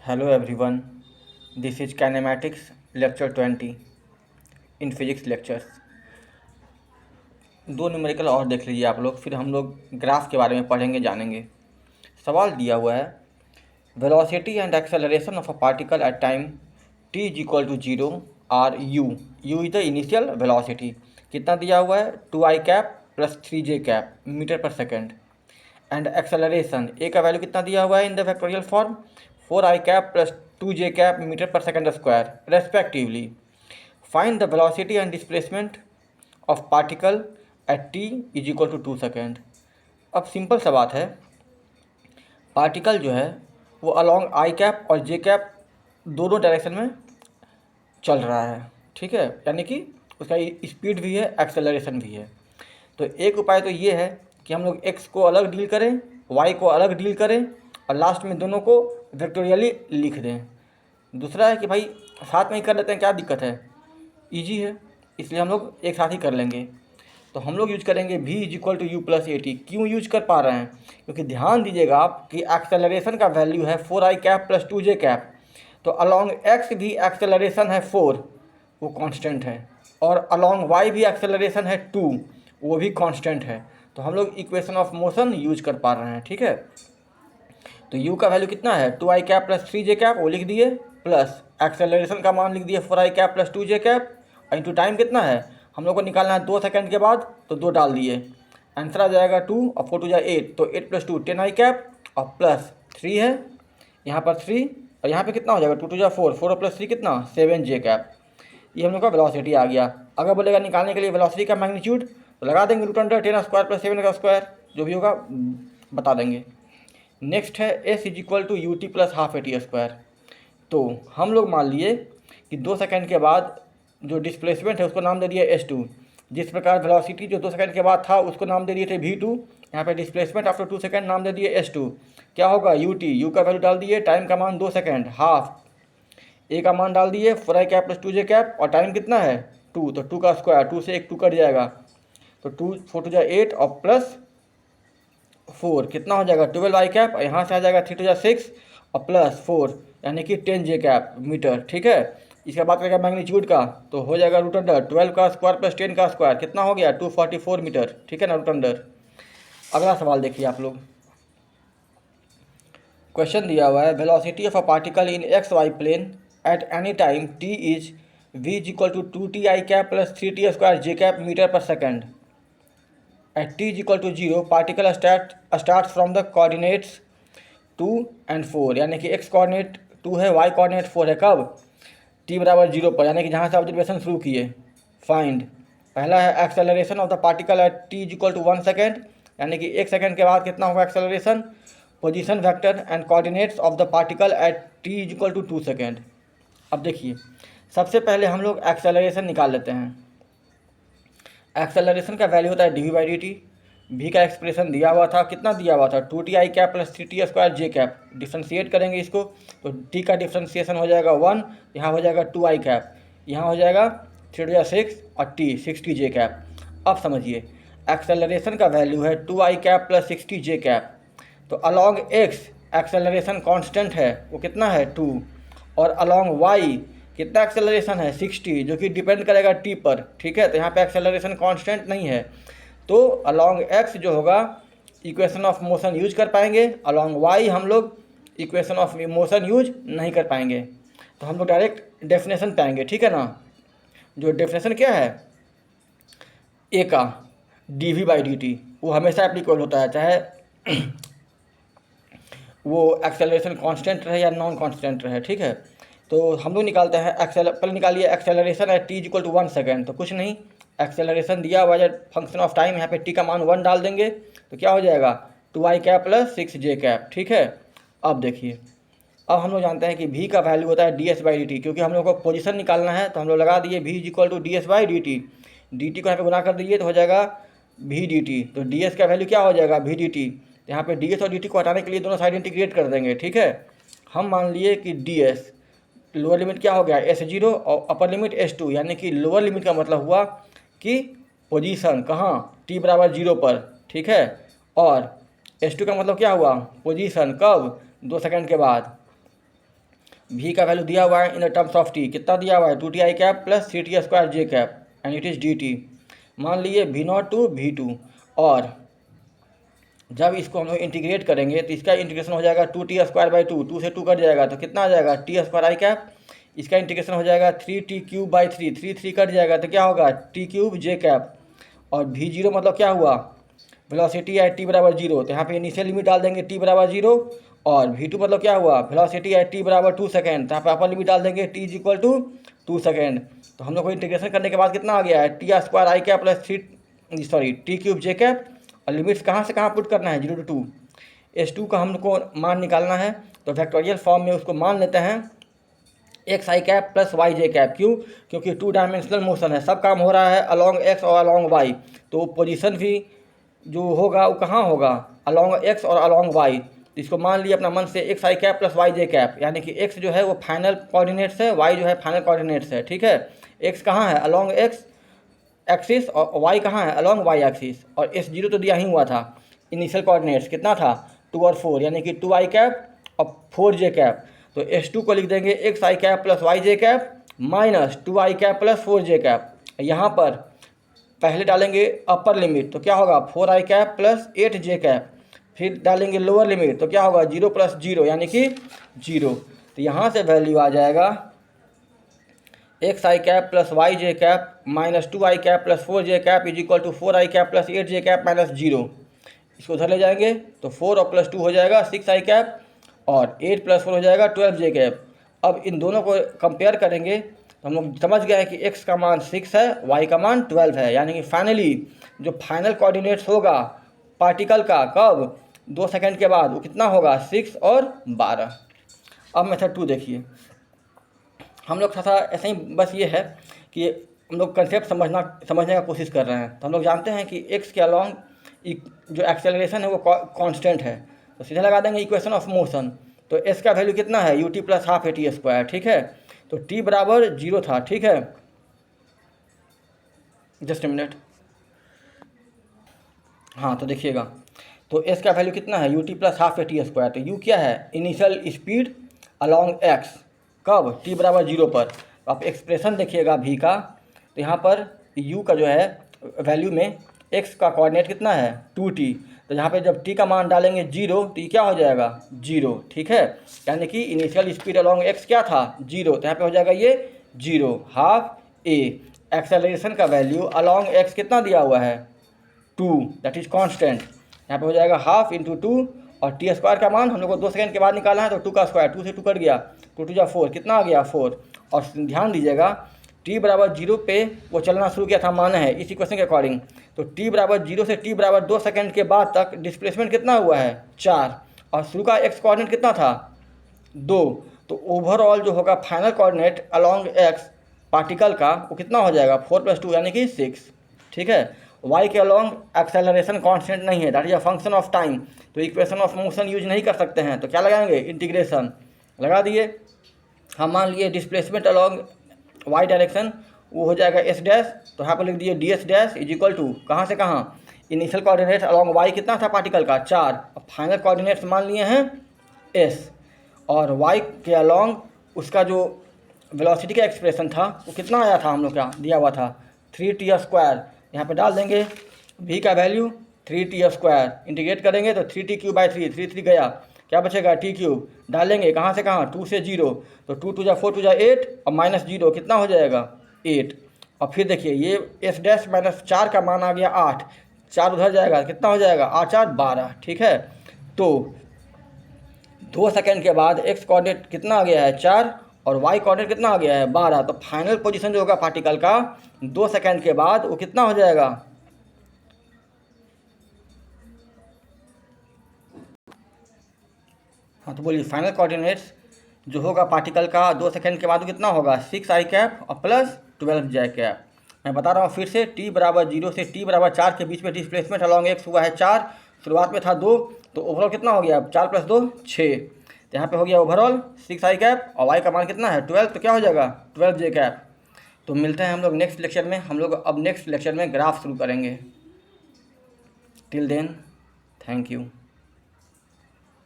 Hello everyone, this is Kinematics Lecture 20 in Physics Lectures। दो numerical और देख लीजिए आप लोग, फिर हम लोग ग्राफ के बारे में पढ़ेंगे जानेंगे। सवाल दिया हुआ है, velocity and acceleration of a particle at time t is equal to 0 are u is the initial velocity. कितना दिया हुआ है? 2i cap plus 3j cap metre per second. And acceleration A का वैल्यू कितना दिया हुआ है in the factorial form? 4i cap plus 2j cap metre per second square respectively. Find the velocity and displacement of particle at t is equal to 2 second. अब simple सा बात है, particle जो है वो अलॉन्ग आई कैप और जे cap दोनों direction में चल रहा है, ठीक है, यानी कि उसका स्पीड भी है, एक्सेलरेशन भी है। तो एक उपाय तो ये है कि हम लोग x को अलग डील करें, y को अलग डील करें और लास्ट में दोनों को वेक्टोरियली लिख दें। दूसरा है कि भाई साथ में ही कर लेते हैं, क्या दिक्कत है, ईजी है, इसलिए हम लोग एक साथ ही कर लेंगे। तो हम लोग यूज करेंगे v is equal to U plus A T. क्यों यूज कर पा रहे हैं? क्योंकि ध्यान दीजिएगा आप कि एक्सेलरेशन का वैल्यू है 4i cap plus 2j cap, तो अलॉन्ग x भी एक्सेलरेशन है 4, वो कांस्टेंट है, और अलॉन्ग y भी एक्सेलरेशन है 2, वो भी कांस्टेंट है। तो हम लोग इक्वेशन ऑफ मोशन यूज कर पा रहे हैं, ठीक है। तो u का वैल्यू कितना है? 2i cap plus 3j cap, वो लिख दिए, प्लस एक्सेलरेशन का मान लिख दिए 4i cap plus 2j cap, into time कितना है हम लोग को निकालना है 2 सेकंड के बाद, तो 2 डाल दिए, आंसर आ जाएगा 2 और 4 2 जा 8, तो 8 प्लस 2 10i कैप और प्लस 3 है यहाँ पर 3, और यहाँ पे कितना हो जाएगा 2 2 जा 4, 4 प्लस 3 कितना 7j कैप। ये हम लोग का वेलोसिटी आ गया। अगर बोलेगा निकालने के लिए वेलोसिटी का मैग्नीट्यूड, तो लगा देंगे रूट अंडर 10 स्क्वायर प्लस 7 का स्क्वायर, जो भी होगा बता देंगे। नेक्स्ट है s is equal to U T plus half A T square. तो हम लोग मान लिए कि 2 सेकंड के बाद जो डिस्प्लेसमेंट है उसको नाम दे दिया s2। जिस प्रकार वेलोसिटी जो 2 सेकंड के बाद था उसको नाम दे दिए थे v2, यहाँ पे डिस्प्लेसमेंट आफ्टर 2 सेकंड नाम दे दिए s2। क्या होगा ut, u का वैल्यू डाल दिए, टाइम का मान 2 सेकंड, हाफ, ए का मान डाल दिए 4i cap plus 2j cap, और टाइम कितना है 2, तो 2 का स्क्वायर, 2 से 1 2 कट जाएगा, तो 2 4 2 जा 8 और प्लस 4 कितना हो जाएगा 12i कैप, और यहाँ से आ जाएगा 3 2 जा 6 और प्लस 4 यानी कि 10j कैप मीटर, ठीक है। इसके बाद करेगा मैग्नीट्यूड का, तो हो जाएगा रूट अंडर 12 का स्क्वायर प्लस 10 का स्क्वायर, कितना हो गया 244 मीटर, ठीक है ना, रूट अंडर। अगला सवाल देखिए आप लोग, क्वेश्चन दिया हुआ है, velocity of a particle in X Y plane at any time t is v is equal to 2ti cap plus 3t square j cap metre per second. At t is equal to 0 particle start from the coordinates 2 and 4, यानी कि x coordinate 2 है, y coordinate 4 है, कब t बराबर 0 पर, यानी कि जहाँ से ऑब्जर्वेशन शुरू किए। फाइंड, पहला है acceleration of the particle at t is equal to 1 second, यानी कि 1 सेकेंड के बाद कितना होगा acceleration. Position vector and coordinates of the particle at t is equal to 2 second. अब देखिए, सबसे पहले हम लोग एक्सेलरेशन निकाल लेते हैं। एक्सेलरेशन का वैल्यू होता है डी बाई डी टी। भी का एक्सप्रेशन दिया हुआ था, कितना दिया हुआ था 2ti cap plus 3t square j cap. Differentiate करेंगे इसको, तो t का डिफ्रेंशिएशन हो जाएगा 1, यहाँ हो जाएगा 2i कैप, यहाँ हो जाएगा 3 2 6 और t 60j कैप। अब समझिए, एक्सेलरेशन का वैल्यू है 2i cap plus 60j cap, तो अलॉन्ग x एक्सेलरेशन कांस्टेंट है, वो कितना है 2, और अलॉन्ग y कितना एक्सेलरेशन है 60, जो कि डिपेंड करेगा t पर, ठीक है। तो यहाँ पे एक्सेलरेशन कांस्टेंट नहीं है, तो अलॉन्ग x जो होगा इक्वेशन ऑफ मोशन यूज कर पाएंगे, अलॉन्ग y हम लोग इक्वेशन ऑफ मोशन यूज नहीं कर पाएंगे। तो हम लोग डायरेक्ट डेफिनेशन पाएंगे, ठीक है ना। जो डेफिनेशन क्या है a का D V by D T, वो हमेशा एप्लीकेबल होता है, चाहे वो एक्सेलरेशन कांस्टेंट रहे या नॉन कांस्टेंट रहे, ठीक है। तो हम लोग निकालते हैं पहले निकालिए acceleration at t equal to 1 second. तो कुछ नहीं, एक्सेलरेशन दिया हुआ है फंक्शन ऑफ टाइम, यहाँ पे t का मान 1 डाल देंगे, तो क्या हो जाएगा 2i cap plus 6j cap, ठीक है। अब देखिए, अब हम लोग जानते हैं कि v का वैल्यू होता है ds बाई डी टी, क्योंकि हम लोग को पोजीशन निकालना है, तो हम लोग लगा दिए v is equal to ds by D T. D T को यहाँ पे गुना कर दीजिए तो हो जाएगा v डी टी, तो ds का वैल्यू क्या हो जाएगा v डी टी। यहाँ पे ds और dt को हटाने के लिए दोनों साइड इंटीग्रेट कर देंगे, ठीक है। हम मान लिए कि ds लोअर लिमिट क्या हो गया s0 और अपर लिमिट s2, यानी कि लोअर लिमिट का मतलब हुआ कि पोजीशन कहाँ t बराबर 0 पर, ठीक है, और s2 का मतलब क्या हुआ पोजीशन कब 2 सेकंड के बाद। भी का वैल्यू दिया हुआ है in the terms of T, कितना दिया हुआ है 2ti cap plus 3t square J cap and it is dt। मान लीजिए v0 टू v2, और जब इसको हम लोग इंटीग्रेट करेंगे तो इसका इंटीग्रेशन हो जाएगा 2t स्क्वायर बाई 2 से 2 कट जाएगा तो कितना आ जाएगा टी स्क्वायर आई कैप। इसका इंटीग्रेशन हो जाएगा 3t क्यूब बाई 3 कट जाएगा तो क्या होगा टी क्यूब जे कैप। और v0 मतलब क्या हुआ वेलोसिटी एट t बराबर 0, तो यहाँ पे इनिशियल लिमिट डाल देंगे t बराबर 0। और v2 मतलब क्या हुआ वेलोसिटी एट t बराबर 2 सेकेंड, तो यहाँ पे अपर लिमिट डाल देंगे t is equal to 2 second. तो हम लोग को इंटीग्रेशन करने के बाद कितना आ गया है टी स्क्वायर आई कैप प्लस टी क्यूब जे कैप। और लिमिट्स कहाँ से कहाँ पुट करना है 0 to 2। S2 का हमको मान निकालना है, तो वेक्टोरियल फॉर्म में उसको मान लेते हैं एक्स आई कैप प्लस वाई जे कैप। क्यों? क्योंकि 2 डायमेंशनल मोशन है, सब काम हो रहा है अलॉन्ग एक्स और अलॉन्ग वाई, तो पोजीशन भी जो होगा वो कहाँ होगा अलॉन्ग एक्स और अलॉन्ग वाई। तो इसको मान लिया अपना मन से एक्स आई कैप प्लस वाई जे कैप, यानी कि एक्स जो है वो फाइनल कोऑर्डिनेट्स है, वाई जो है फाइनल कोऑर्डिनेट्स है। ठीक है, एक्स कहाँ है अलॉन्ग एक्स एक्सिस और वाई कहाँ है अलॉन्ग वाई एक्सिस। और S0 तो दिया ही हुआ था, इनिशियल कोऑर्डिनेट्स कितना था 2 और 4, यानी कि 2i कैप और 4j कैप। तो S2 को लिख देंगे एक्स आई कैप प्लस वाई जे cap minus 2i cap plus 4j cap. यहाँ पर पहले डालेंगे अपर लिमिट तो क्या होगा 4i cap plus 8j cap, फिर डालेंगे लोअर लिमिट तो क्या होगा 0 प्लस 0 यानी कि 0। तो यहाँ से वैल्यू आ जाएगा X I cap plus Y J cap minus 2i cap plus 4j cap is equal to 4i cap plus 8j cap minus 0। इसको उधर ले जाएंगे तो 4 और प्लस 2 हो जाएगा 6i कैप और 8 प्लस 4 हो जाएगा 12j कैप। अब इन दोनों को कंपेयर करेंगे तो हम लोग समझ गए हैं कि x का मान 6 है, y का मान 12 है, यानी कि फाइनली जो फाइनल कोऑर्डिनेट्स होगा पार्टिकल का कब 2 सेकंड के बाद वो कितना होगा 6 और 12। अब मेथड 2 देखिए, हम लोग थोड़ा ऐसे ही बस ये है कि हम लोग कंसेप्ट समझने का कोशिश कर रहे हैं। तो हम लोग जानते हैं कि x के अलॉन्ग जो एक्सेलरेशन है वो कांस्टेंट है, तो सीधे लगा देंगे इक्वेशन ऑफ मोशन। तो s का वैल्यू कितना है ut plus half at square. ठीक है, तो t बराबर 0 था। ठीक है, जस्ट ए मिनट, हाँ तो देखिएगा, तो s का वैल्यू कितना है ut plus half at square. तो u क्या है इनिशियल स्पीड अलॉन्ग x कब t बराबर 0 पर। तो आप एक्सप्रेशन देखिएगा v का, तो यहाँ पर u का जो है वैल्यू में x का कोऑर्डिनेट कितना है 2t, तो यहाँ पे जब t का मान डालेंगे 0 तो ये क्या हो जाएगा 0। ठीक है, यानी कि इनिशियल स्पीड अलॉन्ग x क्या था 0, तो यहाँ पे हो जाएगा ये 0 हाफ a। एक्सेलरेशन का वैल्यू अलॉन्ग x कितना दिया हुआ है 2, दैट इज कांस्टेंट, यहाँ पे हो जाएगा हाफ इंटू 2। और टी स्क्वायर का मान हम लोग को 2 सेकंड के बाद निकालना है, तो 2 का स्क्वायर 2 से 2 कट गया, 2 2 जा 4 कितना आ गया 4। और ध्यान दीजिएगा t बराबर 0 पे वो चलना शुरू किया था माना है इस इक्वेशन के अकॉर्डिंग। तो t बराबर 0 से t बराबर 2 सेकंड के बाद तक डिस्प्लेसमेंट कितना हुआ है 4, और शुरू का x कोऑर्डिनेट कितना था 2। तो ओवरऑल जो होगा final coordinate along x particle का वो कितना हो जाएगा 4 + 2 यानी कि 6। ठीक है, y के अलॉन्ग एक्सेलरेशन कांस्टेंट नहीं है, that is a function of time, तो इक्वेशन ऑफ मोशन यूज नहीं कर सकते हैं। तो क्या लगाएंगे इंटीग्रेशन लगा दिए, हम मान लिए डिस्प्लेसमेंट अलॉन्ग y डायरेक्शन वो हो जाएगा s डैश, तो यहाँ पर लिख दिए ds dash is equal to कहाँ से कहाँ इनिशियल कोऑर्डिनेट अलॉन्ग y कितना था पार्टिकल का 4, और फाइनल कोऑर्डिनेट्स मान लिए हैं s। और y के अलॉन्ग उसका जो वेलोसिटी का एक्सप्रेशन था वो कितना आया था हम लोग का दिया हुआ था 3t स्क्वायर। यहाँ पे डाल देंगे v का वैल्यू 3t स्क्वायर, इंटीग्रेट करेंगे तो 3t क्यूब बाई 3 3 3 गया, क्या बचेगा t क्यूब, डालेंगे कहाँ से कहाँ 2 से 0, तो 2 2 जा 4 2 जा 8 और माइनस 0 कितना हो जाएगा 8। और फिर देखिए ये s डैश माइनस 4 का मान आ गया 8, 4 उधर जाएगा कितना हो जाएगा 8 4 12। ठीक है, तो 2 सेकंड के बाद x कोऑर्डिनेट कितना आ गया है 4 और y कोऑर्डिनेट कितना आ गया है 12, तो फाइनल पोजीशन जो होगा पार्टिकल का 2 सेकंड के बाद वो कितना हो जाएगा हाँ तो बोलिए फाइनल कोऑर्डिनेट्स जो होगा पार्टिकल का 2 सेकंड के बाद वो कितना होगा 6i कैप और प्लस 12j कैप। मैं बता रहा हूँ फिर से t बराबर 0 से t बराबर 4 के बीच में डिस्प्लेसमेंट अलॉन्ग x हुआ है 4, शुरुआत में था 2, तो ओवरऑल कितना हो गया 4 + 2 6, तो यहाँ पे हो गया ओवरऑल 6i कैप और y का मान कितना है 12, तो क्या हो जाएगा 12j कैप। तो मिलते हैं हम लोग नेक्स्ट लेक्चर में, हम लोग अब नेक्स्ट लेक्चर में ग्राफ शुरू करेंगे। Till then thank you.